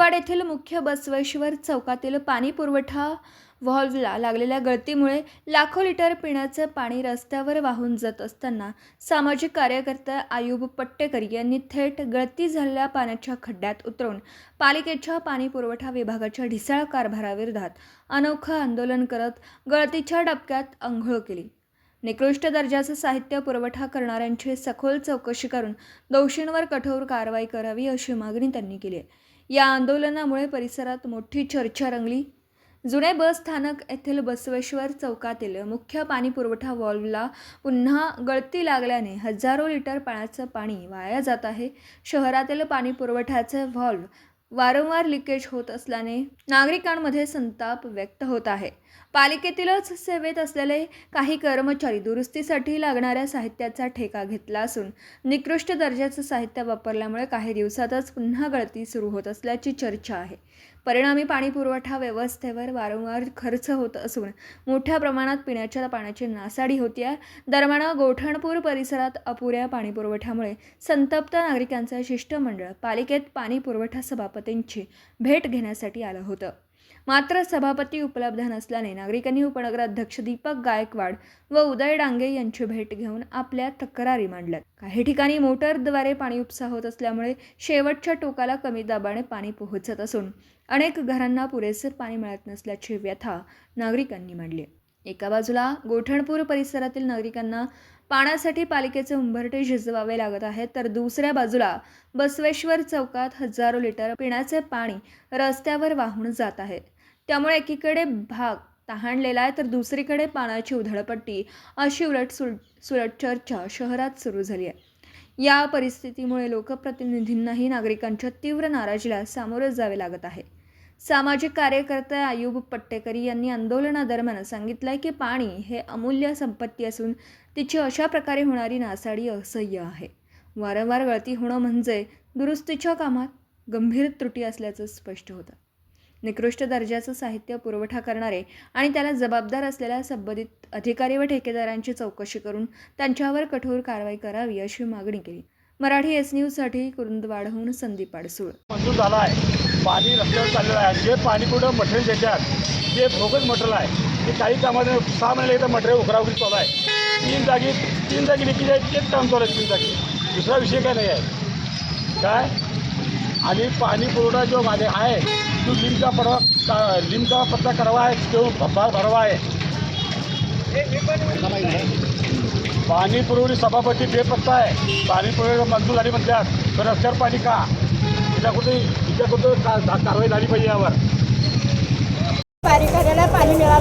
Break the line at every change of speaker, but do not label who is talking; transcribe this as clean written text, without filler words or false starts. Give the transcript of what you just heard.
मुरबाड येथील मुख्य बसवेश्वर चौकातील पाणी पुरवठा व्हॉल्व्हला लागलेल्या गळतीमुळे लाखो लिटर पिण्याचे पाणी रस्त्यावर वाहून जात असताना सामाजिक कार्यकर्ता आयुब पट्टेकर यांनी थेट गळती झालेल्या पाण्याच्या खड्ड्यात उतरून पालिकेच्या पाणी पुरवठा विभागाच्या ढिसाळ कारभाराविरोधात अनोखं आंदोलन करत गळतीच्या डबक्यात अंघोळ केली। निकृष्ट दर्जाचं साहित्य पुरवठा करणाऱ्यांची सखोल चौकशी करून दोषींवर कठोर कारवाई करावी अशी मागणी त्यांनी केली आहे। या आंदोलनामुळे परिसरात मोठी चर्चा रंगली। जुने बस स्थानक येथील बसवेश्वर चौकातील मुख्य पाणी पुरवठा व्हॉल्व्हला पुन्हा गळती लागल्याने हजारो लिटर पाण्याचं पाणी वाया जात आहे। शहरातील पाणी पुरवठ्याचे व्हॉल्व्ह वारंवार लिकेज होत असल्याने नागरिकांमध्ये संताप व्यक्त होत आहे। पालिकेतीलच सेवेत असलेले काही कर्मचारी दुरुस्तीसाठी लागणाऱ्या साहित्याचा ठेका घेतला असून निकृष्ट दर्जाचं साहित्य वापरल्यामुळे काही दिवसातच पुन्हा गळती सुरू होत असल्याची चर्चा आहे। परिणामी पाणी पुरवठा व्यवस्थेवर वारंवार खर्च होत असून मोठ्या प्रमाणात पिण्याच्या पाण्याची नासाडी होती आहे। दरम्यान गोठणपूर परिसरात अपुऱ्या पाणी पुरवठ्यामुळे संतप्त नागरिकांचं शिष्टमंडळ पालिकेत पाणी पुरवठा सभापतींची भेट घेण्यासाठी आलं होतं। मात्र सभापती उपलब्ध नसल्याने नागरिकांनी उपनगराध्यक्ष दीपक गायकवाड व उदय डांगे यांची भेट घेऊन आपल्या तक्रारी मांडल्या। काही ठिकाणी मोटरद्वारे पाणी उपसा होत असल्यामुळे शेवटच्या टोकाला कमी दाबाने पाणी पोहोचत असून अनेक घरांना पुरेसे पाणी मिळत नसल्याची व्यथा नागरिकांनी मांडली। एका बाजूला गोठणपूर परिसरातील नागरिकांना पाण्यासाठी पालिकेचे उंबरठे झिजवावे लागत आहे, तर दुसऱ्या बाजूला बसवेश्वर चौकात हजारो लिटर पिण्याचे पाणी रस्त्यावर वाहून जात आहे। त्यामुळे एकीकडे भाग तहानलेला आहे तर दुसरीकडे पाण्याची उधळपट्टी अशी उलटसुलट चर्चा शहरात सुरू झाली आहे। या परिस्थितीमुळे लोकप्रतिनिधींनाही नागरिकांच्या तीव्र नाराजीला सामोरे जावे लागत आहे। सामाजिक कार्यकर्ते आयुब पट्टेकर यांनी आंदोलनादरम्यान सांगितलं की पाणी हे अमूल्य संपत्ती असून तिची अशा प्रकारे होणारी नासाडी असह्य आहे। वारंवार गळती होणं म्हणजे दुरुस्तीच्या कामात गंभीर त्रुटी असल्याचं स्पष्ट होतं। निकृष्ट दर्जाचं साहित्य पुरवठा करणारे आणि त्याला जबाबदार असलेल्या संबंधित अधिकारी व ठेकेदारांची चौकशी करून त्यांच्यावर कठोर कारवाई करावी अशी मागणी केली। मराठी एस न्यूजसाठी कुरुंदवाडहून संदीप आडसूळ।
मंजूर झाला आहे, पाणी रस्त्यावर चाललेलं आहे। जे पाणी पुढं मटेरियल देतात ते बोगस मटेरियल आहे। ते काही कामामध्ये 6 महिने एकदा मटेरियल उघडाउघडी चालू आहे। तीन जागी लिकेज आहे, तेच काम चालू आहे 3 जागी। दुसरा विषय काय नाही आहे काय। आणि पाणी पुरवठा जो माझे आहे तो लिमका पत्ता करावा आहे, तो भरवा आहे। पाणी पुरवठी सभापती बेपत्ता आहे। पाणी पुरवठा मंजूर झाली म्हणतात, तर रस्त्यावर पाणी का हिच्या कुठे कारवाई झाली पाहिजे यावर।
पालिकेला पाणी मिळावं